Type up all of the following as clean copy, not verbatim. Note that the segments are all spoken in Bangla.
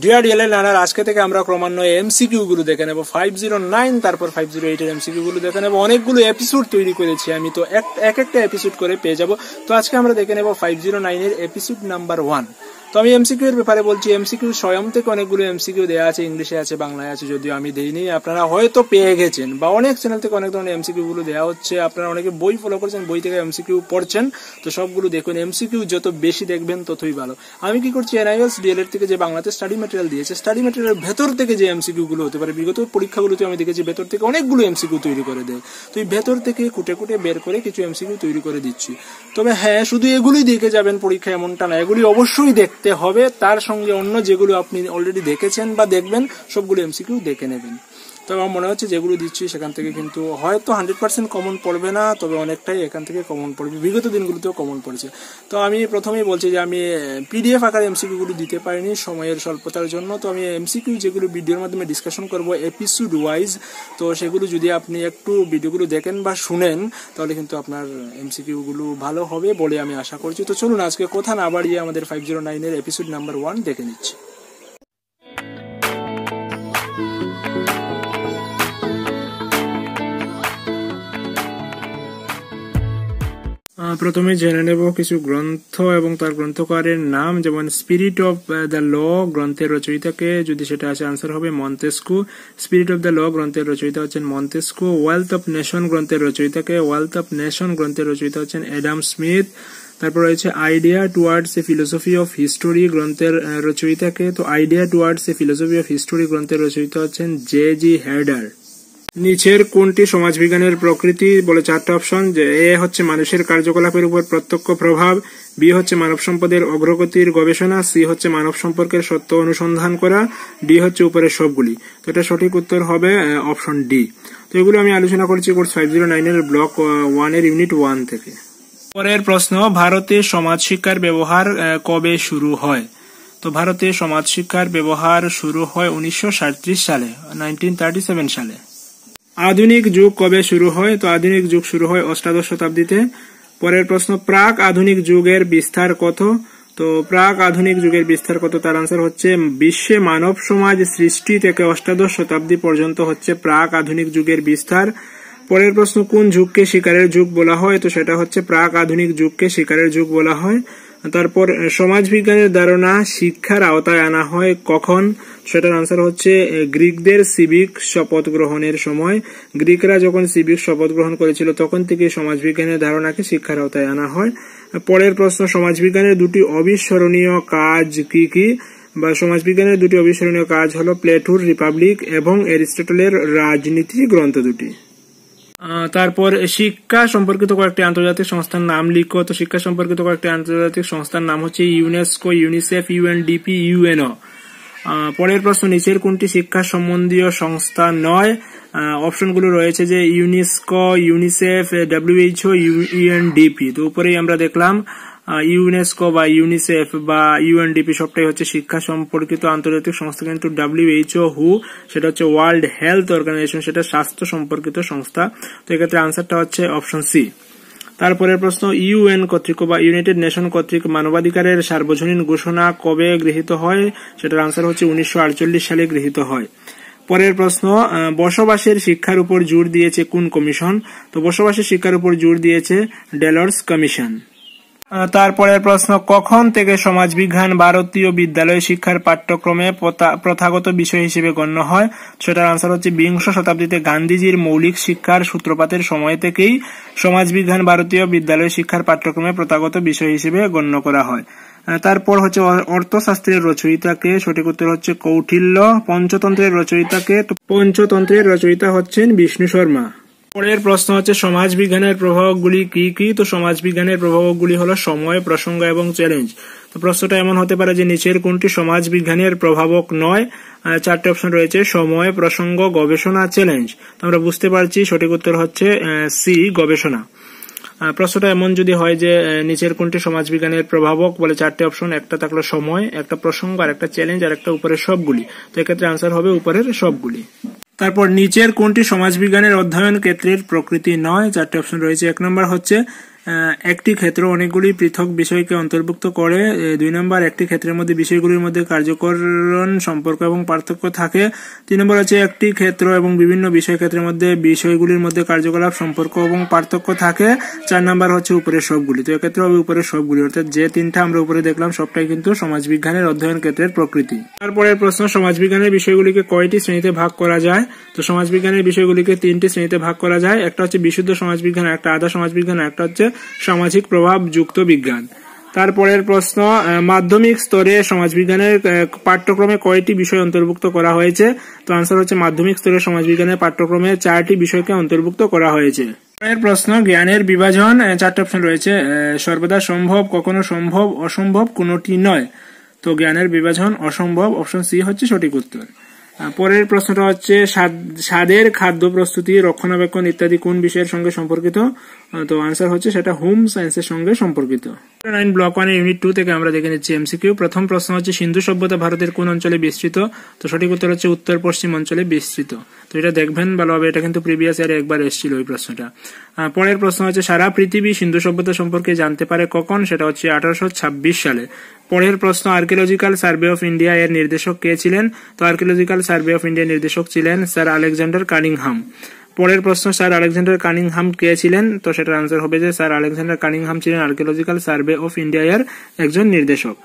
ডিয়ার ডিএলএ লার্নার, আজকে থেকে আমরা ক্রমান্বয়ে এমসিকিউ গুলো দেখে নেব 509 তারপর 508 এর এমসিকিউ গুলো দেখে নেব। অনেকগুলো এপিসোড তৈরি করেছি আমি, তো এক একটা এপিসোড করে পেয়ে যাব। তো আজকে আমরা দেখে নেব 509 এর এপিসোড নাম্বার 1। তো আমি এমসিকিউ এর ব্যাপারে বলছি। এমসিকিউ স্বয়ং থেকে অনেকগুলো এমসিকিউ দেওয়া আছে, ইংলিশে আছে, বাংলায় আছে, যদিও আমি দেইনি, আপনারা হয়তো পেয়ে গেছেন, বা অনেক চ্যানেল থেকে অনেক ধরনের এমসিকিউ গুলো দেওয়া হচ্ছে। আপনারা অনেকে বই ফলো করছেন, বই থেকে এমসিকিউ পড়ছেন, তো সবগুলো দেখুন। এমসিকিউ যত বেশি দেখবেন ততই ভালো। আমি কি করছি, এনআইএস ডিএলএড থেকে যে বাংলাতে স্টাডি ম্যাটেরিয়াল দিয়েছে, স্টাডি ম্যাটেরিয়ালের ভেতর থেকে যে এমসিকিউ গুলো হতে পারে, বিগত পরীক্ষাগুলোতে আমি দেখেছি ভেতর থেকে অনেকগুলো এমসিকিউ তৈরি করে দেয়। তো এই ভেতর থেকে কুটে কুটে বের করে কিছু এমসিকিউ তৈরি করে দিচ্ছি। তবে হ্যাঁ, শুধু এগুলোই দেখে যাবেন পরীক্ষা এমনটা না, এগুলি অবশ্যই দেখতে হবে, তার সঙ্গে অন্য যেগুলো আপনি অলরেডি দেখেছেন বা দেখবেন সবগুলো এমসিকিউ দেখে নেবেন। তবে আমার মনে হচ্ছে যেগুলো দিচ্ছি সেখান থেকে কিন্তু হয়তো 100% কমন পড়বে না, তবে অনেকটাই এখান থেকে কমন পড়বে, বিগত দিনগুলোতেও কমন পড়েছে। তো আমি প্রথমেই বলছি যে আমি পিডিএফ আকারে এমসিকিউ গুলো দিতে পারিনি সময়ের স্বল্পতার জন্য। তো আমি এমসিকিউ যেগুলো ভিডিওর মাধ্যমে ডিসকাশন করব এপিসোড ওয়াইজ, তো সেগুলো যদি আপনি একটু ভিডিওগুলো দেখেন বা শুনেন তাহলে কিন্তু আপনার এমসিকিউ গুলো ভালো হবে বলে আমি আশা করছি। তো চলুন আজকে কথা না বাড়িয়ে আমাদের 509 এর এপিসোড নাম্বার 1 দেখে নিচ্ছি। প্রথমে জেনে নেব কিছু গ্রন্থ এবং তার গ্রন্থকারের নাম, যেমন স্পিরিট অফ দ্য ল গ্রন্থের রচয়িতাকে, যদি সেটা আসে আনসার হবে Montesquieu. Spirit of the law গ্রন্থের রচয়িতা হচ্ছেন মন্তেস্কু। ওয়েলথ অফ নেশন গ্রন্থের রচয়িতাকে, ওয়েলথ অফ নেশন গ্রন্থের রচয়িতা হচ্ছেন অ্যাডাম স্মিথ। তারপর রয়েছে idea towards A philosophy of history গ্রন্থের রচয়িতাকে, তো idea towards A philosophy of history গ্রন্থের রচয়িতা হচ্ছেন জে.জি. হেডার। নিচের কোনটি সমাজবিজ্ঞানের প্রকৃতি বলে 4টা অপশন, যে এ হচ্ছে মানুষের কার্যকলাপের উপর প্রত্যক্ষ প্রভাব, বি হচ্ছে মানব সম্পদের অগ্রগতির গবেষণা, সি হচ্ছে মানব সম্পর্কের সত্য অনুসন্ধান করা, ডি হচ্ছে উপরের সবগুলি। তো এটা সঠিক উত্তর হবে অপশন ডি। তো এগুলো আমি আলোচনা করছি কোর্স 509 এর ব্লক 1 এর ইউনিট 1 থেকে। পরের প্রশ্ন, ভারতে সমাজ শিক্ষার ব্যবহার কবে শুরু হয়? তো ভারতে সমাজ শিক্ষার ব্যবহার শুরু হয় 1937 সালে, 1937 সালে। আধুনিক যুগ কবে শুরু হয়? তো আধুনিক যুগ শুরু হয় 8শ শতাব্দীতে। পরের প্রশ্ন, প্রাক আধুনিক যুগের বিস্তার কত? তো প্রাক আধুনিক যুগের বিস্তার কত, তার আনসার হচ্ছে বিশ্বে মানব সমাজ সৃষ্টি থেকে 8শ শতাব্দী পর্যন্ত হচ্ছে প্রাক আধুনিক যুগের বিস্তার। পরের প্রশ্ন, কোন যুগকে শিকারের যুগ বলা হয়? তো সেটা হচ্ছে প্রাক আধুনিক যুগকে শিকারের যুগ বলা হয়। তারপর সমাজবিজ্ঞানের ধারণা শিক্ষার আওতায় আনা হয় কখন? সেটার আনসার হচ্ছে গ্রিকদের সিভিক শপথ গ্রহণের সময়। গ্রিকরা যখন সিভিক শপথ গ্রহণ করেছিল তখন থেকে সমাজবিজ্ঞানের ধারণাকে শিক্ষার আওতায় আনা হয়। পরের প্রশ্ন, সমাজবিজ্ঞানের দুটি অবিস্মরণীয় কাজ কি কি? বা সমাজবিজ্ঞানের দুটি অবিস্মরণীয় কাজ হলো প্লেটোর রিপাবলিক এবং অ্যারিস্টটলের রাজনীতি গ্রন্থ দুটি। তারপর শিক্ষা সম্পর্কিত কয়েকটি আন্তর্জাতিক সংস্থার নাম লিখো। তো শিক্ষা সম্পর্কিত কয়েকটি আন্তর্জাতিক সংস্থার নাম হচ্ছে ইউনেস্কো, ইউনিসেফ, ইউএনডিপি, ইউএনও। পরের প্রশ্ন, নিচের কোনটি শিক্ষা সম্বন্ধীয় সংস্থা নয়? অপশনগুলো রয়েছে যে ইউনেস্কো, ইউনিসেফ, ডব্লিউএইচও, ইউএনডিপি। তো উপরেই আমরা দেখলাম ইউনেস্কো বা ইউনিসেফ বা ইউএনডিপি সবটাই হচ্ছে শিক্ষা সম্পর্কিত আন্তর্জাতিক সংস্থা, কিন্তু ডব্লিউএইচও সেটা হচ্ছে ওয়ার্ল্ড হেলথ অর্গানাইজেশন, সেটা স্বাস্থ্য সম্পর্কিত সংস্থা। তো এক্ষেত্রে আনসারটা হচ্ছে অপশন সি। তারপরের প্রশ্ন, ইউএন কর্তৃক বা ইউনাইটেড নেশন কর্তৃক মানবাধিকারের সার্বজনীন ঘোষণা কবে গৃহীত হয়? সেটার আনসার হচ্ছে 1948 সালে গৃহীত হয়। পরের প্রশ্ন, বসবাসের শিক্ষার উপর জোর দিয়েছে কোন কমিশন? তো বসবাসের শিক্ষার উপর জোর দিয়েছে ডেলর্স কমিশন। তারপরের প্রশ্ন, কখন থেকে সমাজবিজ্ঞান ভারতীয় বিদ্যালয় শিক্ষার পাঠ্যক্রমে প্রথাগত বিষয় হিসেবে গণ্য হয়? সেটার আনসার হচ্ছে 20 শতাব্দীতে গান্ধীজির মৌলিক শিক্ষার সূত্রপাতের সময় থেকেই সমাজবিজ্ঞান ভারতীয় বিদ্যালয় শিক্ষার পাঠ্যক্রমে প্রথাগত বিষয় হিসেবে গণ্য করা হয়। তারপর হচ্ছে অর্থশাস্ত্রের রচয়িতাকে, সঠিক উত্তর হচ্ছে কৌটিল্য। পঞ্চতন্ত্রের রচয়িতাকে, তো পঞ্চতন্ত্রের রচয়িতা হচ্ছেন বিষ্ণু শর্মা। পরের প্রশ্ন হচ্ছে সমাজবিজ্ঞানের প্রভাবগুলি কি কি? তো সমাজবিজ্ঞানের প্রভাবগুলি হলো সময়, প্রসঙ্গ এবং চ্যালেঞ্জ। তো প্রশ্নটা এমন হতে পারে যে নিচের কোনটি সমাজবিজ্ঞানের প্রভাবক নয়? 4টে অপশন রয়েছে, সময়, প্রসঙ্গ, গবেষণা, চ্যালেঞ্জ। তো আমরা বুঝতে পারছি সঠিক উত্তর হচ্ছে সি, গবেষণা। প্রশ্নটা এমন যদি হয় যে নিচের কোনটি সমাজবিজ্ঞানের প্রভাবক বলে 4টে অপশন, একটা থাকলো সময়, একটা প্রসঙ্গ, আর একটা চ্যালেঞ্জ, আর একটা উপরের সবগুলি। তো এক্ষেত্রে আনসার হবে উপরের সবগুলি। তারপর নিচের কোনটি সমাজবিজ্ঞানের অধ্যয়ন ক্ষেত্রের প্রকৃতি নয়? 4টে অপশন রয়েছে। 1 নম্বর হচ্ছে একটি ক্ষেত্র অনেকগুলি পৃথক বিষয়কে অন্তর্ভুক্ত করে। 2 নম্বর, একটি ক্ষেত্রের মধ্যে বিষয়গুলির মধ্যে কার্যকরণ সম্পর্ক এবং পার্থক্য থাকে। 3 নম্বর হচ্ছে একটি ক্ষেত্র এবং বিভিন্ন বিষয় ক্ষেত্রের মধ্যে বিষয়গুলির মধ্যে কার্যকলাপ সম্পর্ক এবং পার্থক্য থাকে। 4 নম্বর হচ্ছে উপরের সবগুলি। তো এক্ষেত্রে হবে উপরের সবগুলি, অর্থাৎ যে 3টা আমরা উপরে দেখলাম সবটাই কিন্তু সমাজবিজ্ঞানের অধ্যয়ন ক্ষেত্রের প্রকৃতি। তারপরের প্রশ্ন, সমাজবিজ্ঞানের বিষয়গুলিকে কয়টি শ্রেণীতে ভাগ করা যায়? তো সমাজবিজ্ঞানের বিষয়গুলিকে 3টি শ্রেণীতে ভাগ করা যায়। একটা হচ্ছে বিশুদ্ধ সমাজবিজ্ঞান, একটা আধা সমাজবিজ্ঞান, একটা হচ্ছে সামাজিক প্রভাব যুক্ত বিজ্ঞান। তারপরের প্রশ্ন, মাধ্যমিক স্তরে সমাজবিজ্ঞানের পাঠ্যক্রমে কয়টি বিষয় অন্তর্ভুক্ত করা হয়েছে? তো আনসার হচ্ছে মাধ্যমিক স্তরে সমাজবিজ্ঞানের পাঠ্যক্রমে 4টি বিষয়কে অন্তর্ভুক্ত করা হয়েছে। এর প্রশ্ন, জ্ঞানের বিভাজন 4টা অপশন রয়েছে। সর্বদা সম্ভব, কখনো সম্ভব, অসম্ভব, কোনোটি নয়। তো জ্ঞানের বিভাজন অসম্ভব, অপশন সি হচ্ছে সঠিক উত্তর। পরের প্রশ্নটা হচ্ছে স্বাদের খাদ্য প্রস্তুতি, রক্ষণাবেক্ষণ ইত্যাদি কোন বিষয়ের সঙ্গে সম্পর্কিত? তো আনসার হচ্ছে সেটা হোম সায়েন্সের সঙ্গে সম্পর্কিত। 9 ব্লক 1 ইউনিট 2 থেকে আমরা দেখে নিচ্ছি এমসিকিউ। প্রথম প্রশ্ন হচ্ছে সিন্ধু সভ্যতা ভারতের কোন অঞ্চলে বিস্তৃত? তো সঠিক উত্তর হচ্ছে উত্তর পশ্চিম অঞ্চলে বিস্তৃত। তো এটা দেখবেন ভালোভাবে, এটা কিন্তু প্রিভিয়াস ইয়ারে একবার এসেছিল ওই প্রশ্নটা। পরের প্রশ্ন হচ্ছে সারা পৃথিবী সিন্ধু সভ্যতা সম্পর্কে জানতে পারে কখন? সেটা হচ্ছে 1826 সালে। পরের প্রশ্ন, আর্কিওলজিক্যাল সার্ভে অফ ইন্ডিয়া এর নির্দেশক কে ছিলেন? তো আর্কিওলজিক্যাল সার্ভে অফ ইন্ডিয়া নির্দেশক ছিলেন স্যার আলেকজান্ডার কানিংহাম। পরের প্রশ্ন, স্যার আলেকজান্ডার কানিংহাম কে ছিলেন? তো সেটার আনসার হবে যে স্যার আলেকজান্ডার কানিংহাম ছিলেন আর্কিওলজিক্যাল সার্ভে অফ ইন্ডিয়া এর একজন নির্দেশক।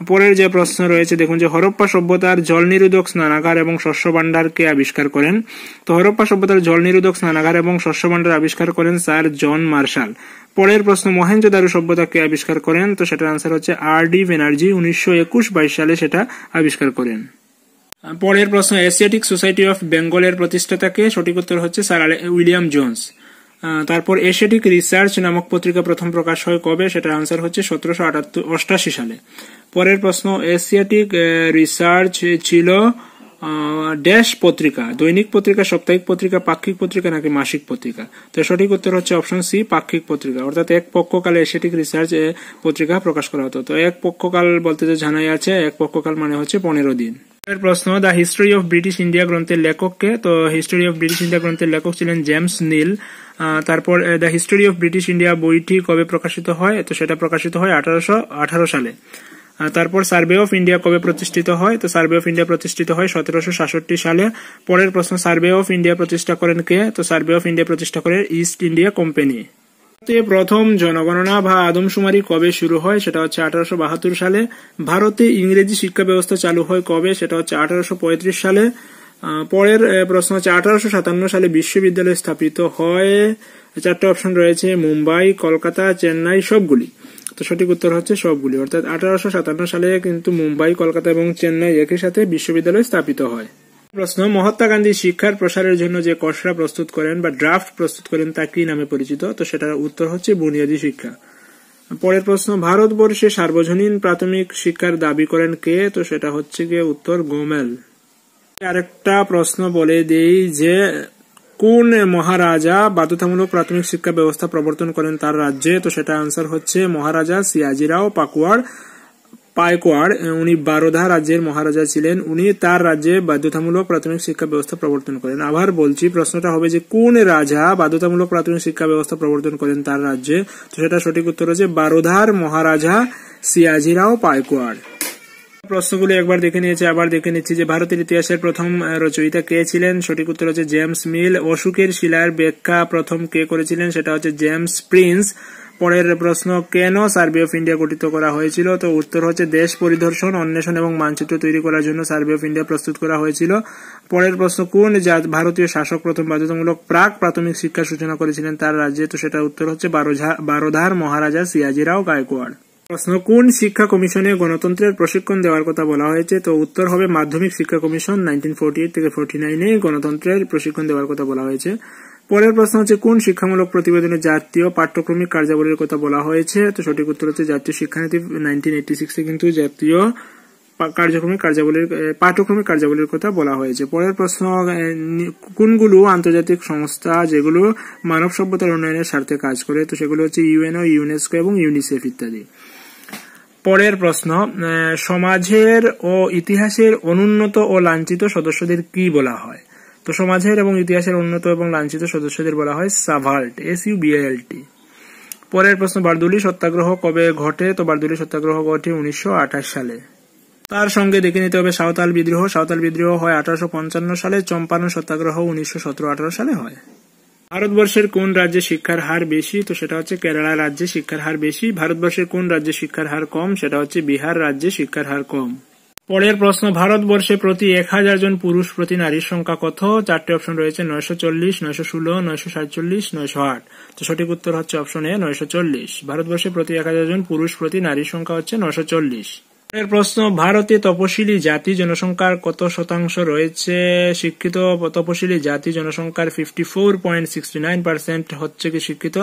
পরের যে প্রশ্ন রয়েছে দেখুন, যে হরপ্পা সভ্যতার জল নিরোধক স্নানাগার এবং শস্য ভান্ডার কে আবিষ্কার করেন? তো হরপ্পা সভ্যতার জল নিরোধক স্নানাগার এবং শস্য ভান্ডার আবিষ্কার করেন স্যার জন মার্শাল। পরের প্রশ্ন, মহেঞ্জোদারো সভ্যতা কে আবিষ্কার করেন? তো সেটার আনসার হচ্ছে আর.ডি. ব্যানার্জি 1921-22 সালে সেটা আবিষ্কার করেন। পরের প্রশ্ন, এশিয়াটিক সোসাইটি অফ বেঙ্গলের প্রতিষ্ঠাতা কে? সঠিক উত্তর হচ্ছে স্যার উইলিয়াম জোন্স। তারপর এশিয়াটিক রিসার্চ নামক পত্রিকা প্রথম প্রকাশ হয় কবে? সেটার আনসার হচ্ছে 1788 সালে। পরের প্রশ্ন, এশিয়াটিক রিসার্চ ছিল ড্যাশ পত্রিকা, দৈনিক পত্রিকা, সাপ্তাহিক পত্রিকা, পাক্ষিক পত্রিকা নাকি মাসিক পত্রিকা? তো সঠিক উত্তর হচ্ছে অপশন সি, পাক্ষিক পত্রিকা। অর্থাৎ এক পক্ষকালে এশিয়াটিক রিসার্চ পত্রিকা প্রকাশ করা হতো। তো এক পক্ষকাল বলতে যে জানাই আছে, এক পক্ষকাল মানে হচ্ছে 15 দিন। প্রশ্ন, the history of British India গ্রন্থের লেখক কে? তো হিস্ট্রি অফ ব্রিটিশ ইন্ডিয়া গ্রন্থের লেখক ছিলেন জেমস নিল। তারপর the history of British India বইটি কবে প্রকাশিত হয়? তো সেটা প্রকাশিত হয় 1818 সালে। তারপর সার্ভে অফ ইন্ডিয়া কবে প্রতিষ্ঠিত হয়? তো সার্ভে অফ ইন্ডিয়া প্রতিষ্ঠিত হয় 1766 সালে। পরের প্রশ্ন, সার্ভে অফ ইন্ডিয়া প্রতিষ্ঠা করেন কে? তো সার্ভে অফ ইন্ডিয়া প্রতিষ্ঠা করে ইস্ট ইন্ডিয়া কোম্পানি। প্রথম জনগণনা বা আদমশুমারি কবে শুরু হয়? সেটা হচ্ছে 1872 সালে। ভারতে ইংরেজি শিক্ষা ব্যবস্থা চালু হয় কবে? সেটা হচ্ছে 1835 সালে। পরের প্রশ্ন হচ্ছে 1857 সালে বিশ্ববিদ্যালয় স্থাপিত হয়। 4টা অপশন রয়েছে, মুম্বাই, কলকাতা, চেন্নাই, সবগুলি। তো সঠিক উত্তর হচ্ছে সবগুলি, অর্থাৎ 1857 সালে কিন্তু মুম্বাই, কলকাতা এবং চেন্নাই একই সাথে বিশ্ববিদ্যালয় স্থাপিত হয়। প্রশ্ন, মহাত্মা গান্ধী শিক্ষার প্রসারের জন্য যে খসড়া প্রস্তুত করেন বা ড্রাফট প্রস্তুত করেন তা কি নামে পরিচিত? তো সেটার উত্তর হচ্ছে বুনিয়াদী শিক্ষা। পরের প্রশ্ন, ভারতবর্ষে সার্বজনীন প্রাথমিক শিক্ষার দাবি করেন কে? তো সেটা হচ্ছে গিয়ে উত্তর গোমেল। আরেকটা প্রশ্ন বলে দেই যে কোন মহারাজা বাধ্যতামূলক প্রাথমিক শিক্ষা ব্যবস্থা প্রবর্তন করেন তার রাজ্যে? তো সেটা আনসার হচ্ছে মহারাজা সিয়াজিরাও পাইকোয়াড়। উনি বারোধা রাজ্যের মহারাজা ছিলেন। উনি তার রাজ্যে বাধ্যতামূলক প্রাথমিক শিক্ষা ব্যবস্থা প্রবর্তন করেন। আবার বলছি, প্রশ্নটা হবে যে কোন রাজা বাধ্যতামূলক প্রাথমিক শিক্ষা ব্যবস্থা প্রবর্তন করেন তার রাজ্যে? তো সেটা সঠিক উত্তর হচ্ছে বারোধার মহারাজা সিয়াজিরাও পাইকোয়াড়। প্রশ্নগুলো একবার দেখে নিয়েছে, আবার দেখে নিচ্ছি যে ভারতের ইতিহাসের প্রথম রচয়িতা কে ছিলেন? সঠিক উত্তর হচ্ছে জেমস মিল। অশোকের শিলার ব্যাখ্যা প্রথম কে করেছিলেন? সেটা হচ্ছে জেমস প্রিন্স। পরের প্রশ্ন, কেন সার্ভে অফ ইন্ডিয়া গঠিত করা হয়েছিল? তো উত্তর হচ্ছে দেশ পরিদর্শন, অন্বেষণ এবং মানচিত্র তৈরি করার জন্য সার্ভে অফ ইন্ডিয়া প্রস্তুত করা হয়েছিল। পরের প্রশ্ন, কোন ভারতীয় শাসক প্রথম বাধ্যতামূলক প্রাক প্রাথমিক শিক্ষার সূচনা করেছিলেন তার রাজ্যে? তো সেটা উত্তর হচ্ছে বারোধার মহারাজা সিয়াজিরাও গায়কোয়াড়। প্রশ্ন, কোন শিক্ষা কমিশনে গণতন্ত্রের প্রশিক্ষণ দেওয়ার কথা বলা হয়েছে? তো উত্তর হবে মাধ্যমিক শিক্ষা কমিশন। 1948 থেকে 49 গণতন্ত্রের প্রশিক্ষণ দেওয়ার কথা বলা হয়েছে। পরের প্রশ্ন হচ্ছে কোন শিক্ষামূলক প্রতিবেদনে জাতীয় পাঠ্যক্রমিক কার্যাবলীর কথা বলা হয়েছে? তো সঠিক উত্তর হচ্ছে জাতীয় শিক্ষানীতি 1986 কিন্তু জাতীয় পাঠ্যক্রমিক কার্যাবলীর কথা বলা হয়েছে। পরের প্রশ্ন, কোনগুলো আন্তর্জাতিক সংস্থা যেগুলো মানব সভ্যতার উন্নয়নের স্বার্থে কাজ করে? তো সেগুলো হচ্ছে ইউএনও, ইউনেস্কো এবং ইউনিসেফ ইত্যাদি। পরের প্রশ্ন, সমাজের ও ইতিহাসের অনুন্নত ও লাঞ্ছিত সদস্যদের কি বলা হয়? তো সমাজের এবং ইতিহাসের উন্নত এবং লাঞ্ছিত সদস্যদের বলা হয় সাভাল্ট, SUBALT। পরের প্রশ্ন, বারদৌলি সত্যাগ্রহ কবে ঘটে? তো বারদৌলি সত্যাগ্রহ ঘটে 1928 সালে। তার সঙ্গে দেখে নিতে হবে সাঁওতাল বিদ্রোহ। সাঁওতাল বিদ্রোহ হয় 1855 সালে। চম্পারণ সত্যাগ্রহ 1917-18 সালে হয়। ভারতবর্ষের কোন রাজ্যে শিক্ষার হার বেশি? তো সেটা হচ্ছে কেরালা রাজ্যে শিক্ষার হার বেশি। ভারতবর্ষের কোন রাজ্যে শিক্ষার হার কম? সেটা হচ্ছে বিহার রাজ্যে শিক্ষার হার কম। পরের প্রশ্ন, ভারতবর্ষে প্রতি 1000 জন পুরুষ প্রতি নারীর সংখ্যা কত? চারটি অপশন রয়েছে, 940, 916, 947, 908। তো সঠিক উত্তর হচ্ছে অপশন এ, 940। ভারতবর্ষে প্রতি 1000 জন পুরুষ প্রতি নারীর সংখ্যা হচ্ছে 940। এর প্রশ্ন, ভারতে তপশিলি জাতি জনসংখ্যার কত শতাংশ রয়েছে শিক্ষিত? তপশিলি জাতি জনসংখ্যার 54.69% হচ্ছে কি শিক্ষিত।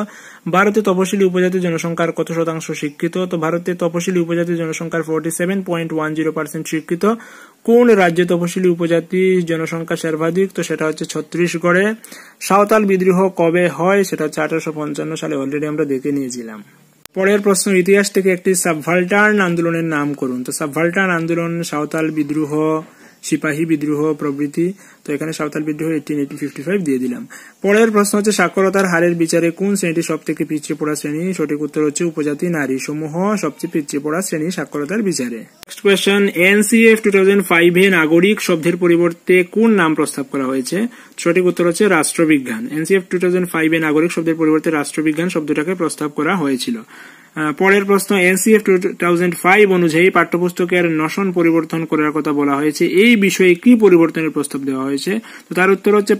ভারতে তপশিলি উপজাতি জনসংখ্যার কত শতাংশ শিক্ষিত? তো ভারতে তপশিলি উপজাতি জনসংখ্যার 47.10% শিক্ষিত। কোন রাজ্যে তপশিলি উপজাতি জনসংখ্যা সর্বাধিক? তো সেটা হচ্ছে ছত্তিশগড়ে। সাঁওতাল বিদ্রোহ কবে হয়? সেটা হচ্ছে 1855 সালে, অলরেডি আমরা দেখে নিয়েছিলাম। পরের প্রশ্ন, ইতিহাস থেকে একটি সাবভাল্টার্ন আন্দোলনের নাম করুন। তো সাবভাল্টার্ন আন্দোলন, সাঁওতাল বিদ্রোহ, সিপাহী বিদ্রোহ প্রভৃতি। তো এখানে সাঁওতাল বিদ্রোহ 1855 দিয়ে দিলাম। পরের প্রশ্ন হচ্ছে, সাক্ষরতার হারের বিচারে কোন শ্রেণীটি সব থেকে পিছিয়ে পড়া শ্রেণী? সঠিক উত্তর হচ্ছে উপজাতি নারী সমূহ সবচেয়ে পিছিয়ে পড়া শ্রেণী সাক্ষরতার বিচারে। নেক্সট কোয়েশ্চেন, NCF 2005 এ নাগরিক শব্দের পরিবর্তে কোন নাম প্রস্তাব করা হয়েছে? সঠিক উত্তর হচ্ছে রাষ্ট্রবিজ্ঞান। NCF 2005 এ নাগরিক শব্দের পরিবর্তে রাষ্ট্রবিজ্ঞান শব্দটাকে প্রস্তাব করা হয়েছিল। পরের প্রশ্ন, NCF 2005 অনুযায়ী পাঠ্যপুস্তকের নশন পরিবর্তন করার কথা বলা হয়েছে। এই বিষয়ে কি পরিবর্তনের প্রস্তাব দেওয়া হয়েছে? তো তার উত্তর হচ্ছে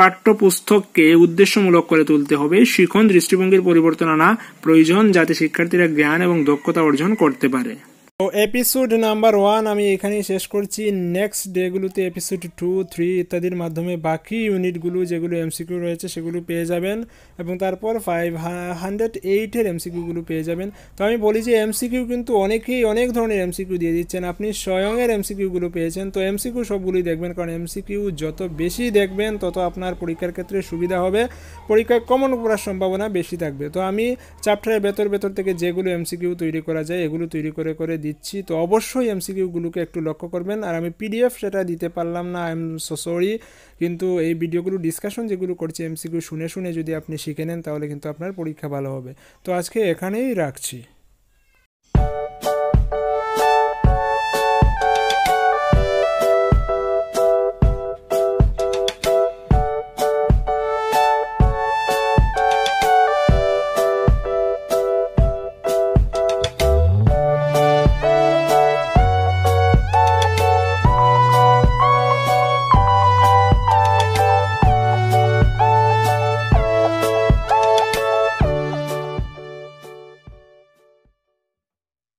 পাঠ্যপুস্তককে উদ্দেশ্যমূলক করে তুলতে হবে। শিখন দৃষ্টিভঙ্গির পরিবর্তন আনা প্রয়োজন, যাতে শিক্ষার্থীরা জ্ঞান এবং দক্ষতা অর্জন করতে পারে। তো এপিসোড নাম্বার 1 আমি এখানেই শেষ করছি। নেক্সট ডেগুলোতে এপিসোড 2, 3 ইত্যাদির মাধ্যমে বাকি ইউনিটগুলো যেগুলো এমসিকিউ রয়েছে সেগুলো পেয়ে যাবেন, এবং তারপর 508 এর এমসিকিউগুলো পেয়ে যাবেন। তো আমি বলি যে এমসিকিউ কিন্তু অনেকেই অনেক ধরনের এমসিকিউ দিয়ে দিচ্ছেন, আপনি স্বয়ং এর এমসিকিউগুলো পেয়েছেন। তো এমসিকিউ সবগুলোই দেখবেন, কারণ এমসিকিউ যত বেশি দেখবেন তত আপনার পরীক্ষার ক্ষেত্রে সুবিধা হবে, পরীক্ষায় কমন করার সম্ভাবনা বেশি থাকবে। তো আমি চ্যাপ্টারের ভেতর থেকে যেগুলো এমসিকিউ তৈরি করা যায় এগুলো তৈরি করে দিচ্ছি। তো অবশ্যই এমসিকিউগুলোকে একটু লক্ষ্য করবেন। আর আমি পিডিএফ সেটা দিতে পারলাম না, আই এম সো সরি, কিন্তু এই ভিডিওগুলো ডিসকাশন যেগুলো করছি এমসিকিউ শুনে যদি আপনি শিখে নেন তাহলে কিন্তু আপনার পরীক্ষা ভালো হবে। তো আজকে এখানেই রাখছি।